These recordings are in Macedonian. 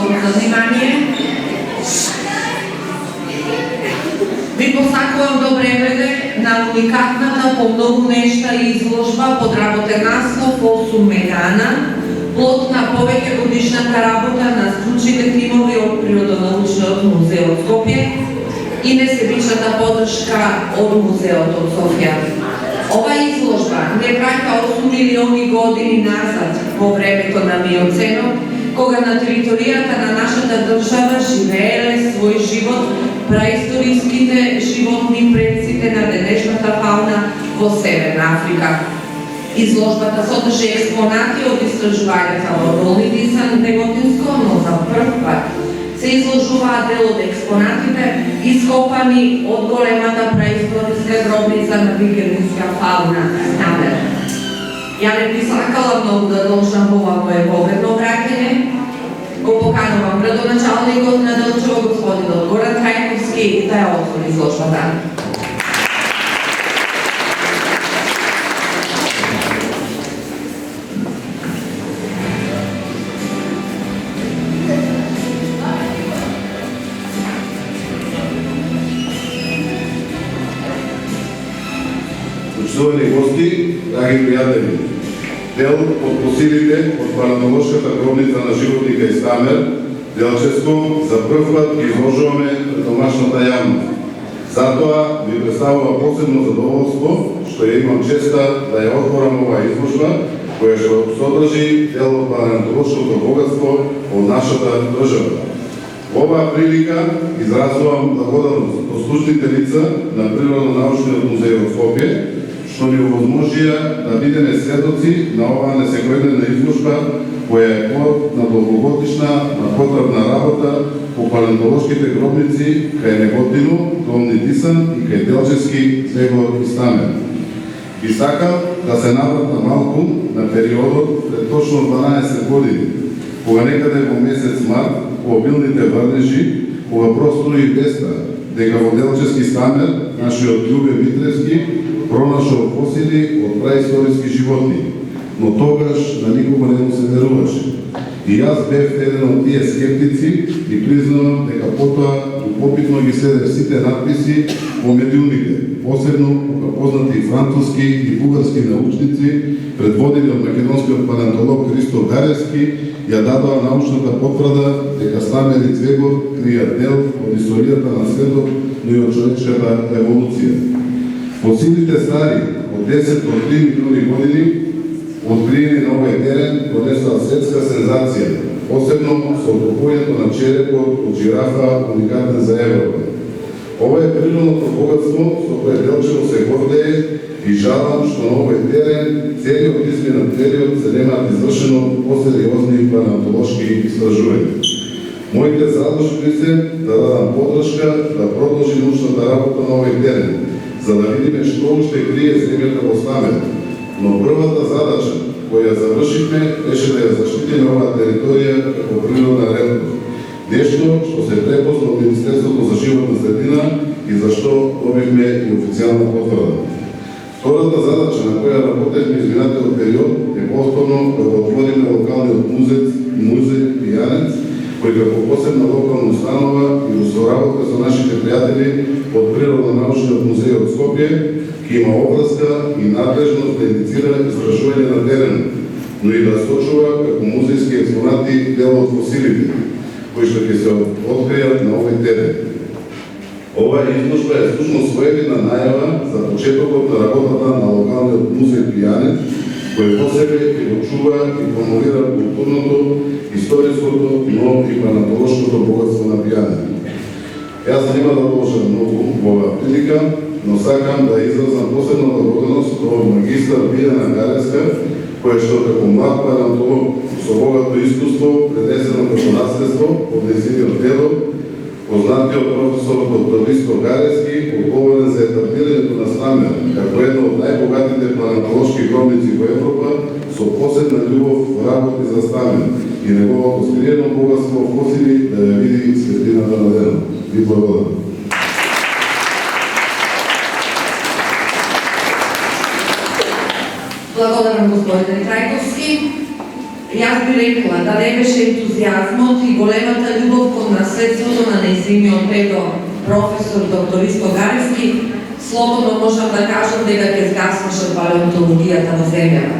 за внимание. Ви посакувам добре време на уникатната по многу нешта изложба под работен наслов 8 мегана, плод на повеќе годишната работа на стручните тимови од Природонаучниот музеј од Скопје и несебичната поддршка од музеот од Софија. Ова изложба не праќа 8 милиони години назад во времето на Миоценот, кога на територијата на нашата држава живееле свој живот праисториските животни предците на денешната фауна во Северна Африка. Изложбата содржи експонати од истражувањата во Долни Дисан, Неготинско, но за прв пат се изложуваат дел од експонатите ископани од големата праисториска гробница на викингска фауна Намер. Ја не би сакала многу да должам ова моје победно враќање. Го поканувам градоначалникот на Делчево, господинот Горан Трајковски, да ја отвори изложбата. Почитувани гости, драги пријатели, дел од фосилите од палеонтолошката гробница на животника из Тамер, Делчевско, за прв пат ги изложуваме пред домашната јавност. Затоа ви представува посебно задоволство што ја имам честа да ја отворам оваа изложба, која што содржи дел од палеонтолошкото богатство од нашата држава. Во оваа прилика изразувам благодарност до слушните лица на Природонаучниот музеј од Скопје, што ни овозможија да бидеме сведоци на оваа несекојдневна изложба, која е плод на долгогодишна потребна работа по палеонтолошките гробници кај Неготино, Долни Дисан и кај Делчевски, Цвегор и Стамер. И сакам да се навратна малку на периодот пред точно 12 години, кога некаде во месец март по обилните врнежи, кога простори веста дека во Делчевски Стамер нашиот Љубе Митревски пронашол фосили од праисториски животни, но тогаш на никого не му се веруваше. И јас бев еден од тие скептици и признавам дека потоа упопитно ги следев сите надписи во медиумите, посебно кога познати француски и бугарски научници, предводени од македонскиот палеонтолог Христо Гаревски, ја дадоа научната потврда дека Стамер и Цвегор кријат дел од историјата на светот, но и од човечката еволуција. Фосилите стари од 10 до 3 милиони години, откриени на овој терен, донесоа светска сензација, посебно со откопувањето на черепот од жирафа уникатен за Европа. Ова е природното богатство со кое Делчево се гордее и жалам што на овој терен целиот изминат период се немаат извршено посериозни палеонтолошки истражувања. Моите задлужби се да дадам поддршка да продолжи научната работа на овој терен, за да видиме што уште крие земјата во Стамер. Но првата задача која завршивме беше да ја заштитиме оваа територија како природна редкост. Нешто што се препозна од Министерството за животна средина и за што добивме и официјална потврда. Втората задача на која работевме изминатиот период е повторно да го отвориме локалниот музеј Пијанец, кој како посебна локална установа и во соработка со нашите пријатели од Природонаучниот музеј од Скопје ќе има обврска и надлежност да инициира истражување на терен, но и да сочува како музејски експонати дел од фосилите, кои што ќе се откријат на овој терен. Ова изложба е всушност своевидна најава за почетокот на работата на локалниот музеј Пијанец, кој во себе ќе го чува и промовира културното, историското, но и палеонтолошкото богатство на Пијанец. Јас нема да должам многу во оваа прилика, но сакам да изразам посебна благодарност до магистар Билјана Гаревска, која што како млад палеонтолог со богато искуство пренесено како наследство од нејзиниот дедо, познатиот професор доктор Христо Гаревски, одговорен за етапирањето на Стамер како една од најбогатите палеонтолошки гробници во Европа, со посебна љубов работи за Стамер и неговото скриено богатство фосили да ја види светлината на денот. Ви благодарам. Благодарам, господин Трајковски. Јас би рекла да не беше ентузијазмот и големата љубов кон наследството на нејзиниот дедо професор доктор Исто Гаревски, слободно можам да кажам дека ќе згаснеше палеонтологијата во земјава.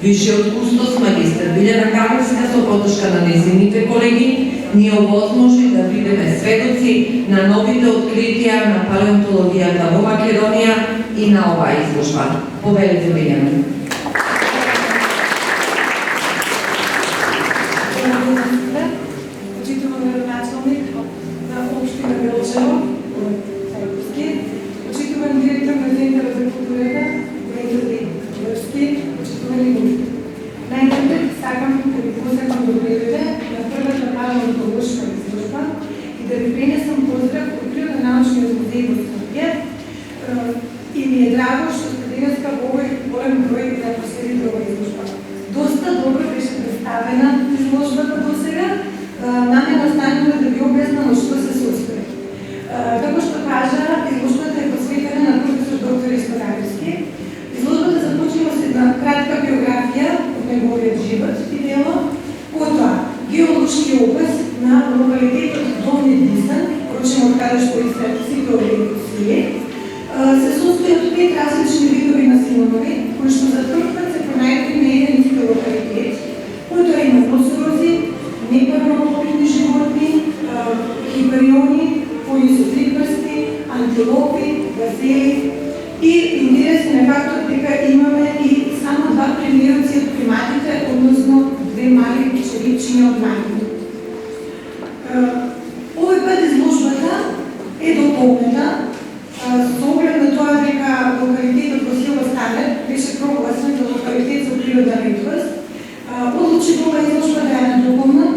Вишиот кустос магистар Билјана Гаревска со поддршка на нејзините колеги ни овозможи да бидеме сведоци на новите откритија на палеонтологијата во Македонија и на оваа изложба. Повелите, Билјана. Почитуван градоначалник на општина Белчево, Царковски, почитуван директор на Центарот за културата, Венцели Врски, почитувани гости. Најпред сакам да ви посакам добревите на првата палеонтолошка изложба и да ви пренесам поздрав од Природонаучниот музеј во Скопје. И ми е драго што сте денеска во овој голем број да последите оваа изложба. Доста добро беше представена изложбата до сега. Намерно останува да ви објаснам што се состои. Како што кажа, изложбата е посветена на професор доктор Исто Гаревски. Изложбата започнува с една кратка биографија од неговиот живот и дело, потоа геолошки опис на локалитетот Долни Дисен, впрочем од каде што се сите овие досие, се состои од 5 различни видови на силнови, кои што за прв пат се пронајдени на еден ист локалитет, којто има носорози, непарнопопитни животни, хибариони, кои со три прсти, антилопи, газели и интересен е фактот дека имаме и само 2 примероци од приматите, односно 2 мали черепчиња од мајни. Овој пат изложбата е дополнета со оглед на тоа дека локалитетот во село Станер беше прогласен за локалитет за природна ретковост. Одлучи оваа изложба да ја надополнам,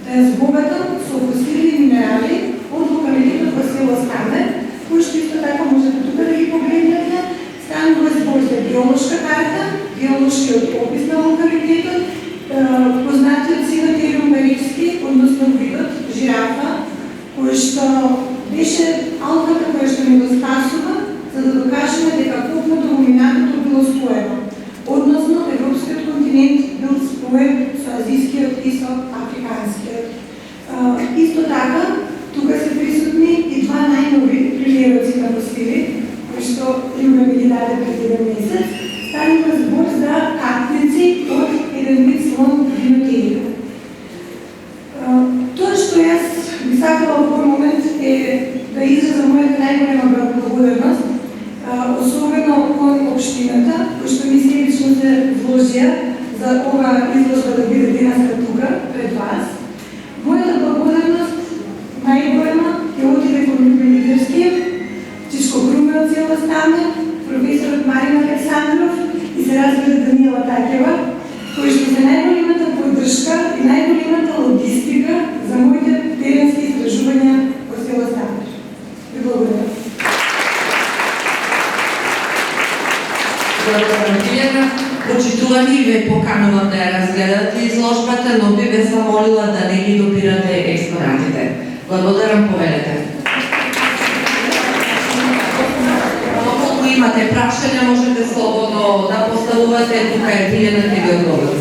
да ја збогатам со фосили и минерали од локалитетот во село Станер, кои што исто така можете тука да ги погледнете. Станува збор за геолошка карта, геолошкиот опис на локалитетот, познатиот сега термин Гаревски, односно видот жирафа, кој што беше алката која што ни го спасува, за да докажеме дека копното во минатото било споено. Односно, европскиот континент бил споен со азискиот и со африканскиот. Исто така, тука се присутни и 2 најнови примероци на фосили, кои што Југа ми ги даде пред 1 месец. Станува збор за капници од еден вид слон динотелика. Тоа што јас би сакала во овој момент е да изразам мојата најголема благодарност, особено кон општината, кои што ми се лично се вложија за ова изложба да биде денеска тука пред вас. Мојата благодарност најголема ќе отиде кон Љубе Лидерски, Чичко Груме од село Станер, професорот Марин Александров и се разбира Даниела Такева, кои што се најголемата поддршка и најголемата логистика за моите теренски истражувања во село Станер. Ви благодарам. Благодарам, Билјана. Почитувани, ве поканувам да ја разгледате изложбата, но би ве замолила да не ги допирате експонатите. Благодарам, повелете. Ако имате прашања, можете слободно да поставувате, тука е Билјана ќе ви одговори.